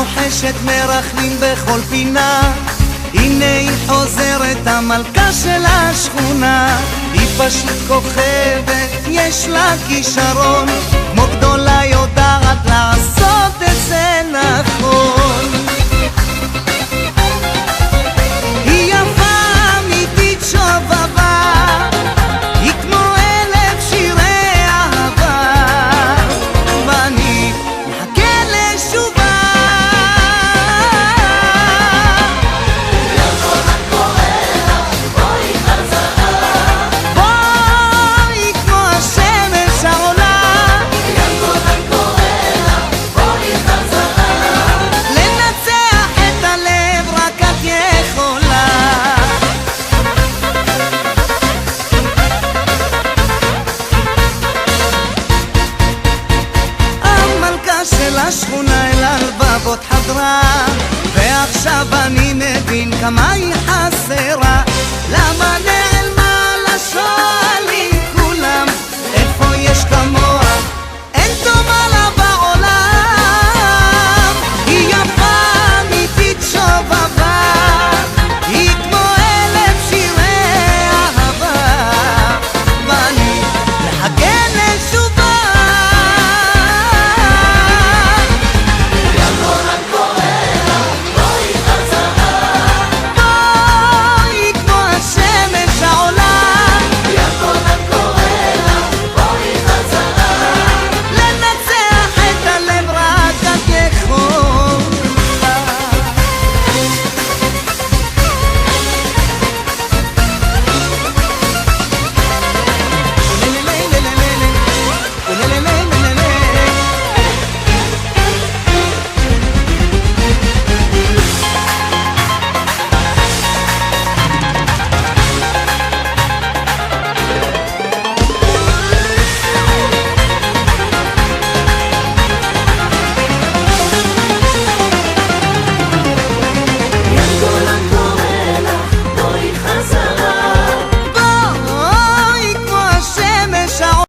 לוחשת מרחלים בכל פינה, הנה היא חוזרת המלכה של השכונה. היא פשוט כוכבת, יש לה כישרון, כמו גדולה יודעת לעשות את זה נכון. היא יפה אמיתית שובבה, היא כמו אלף שירי אהבה, ואני מחכה לשובה. של השכונה אל הלבבות חדרה, ועכשיו אני מבין כמה היא חסרה. למה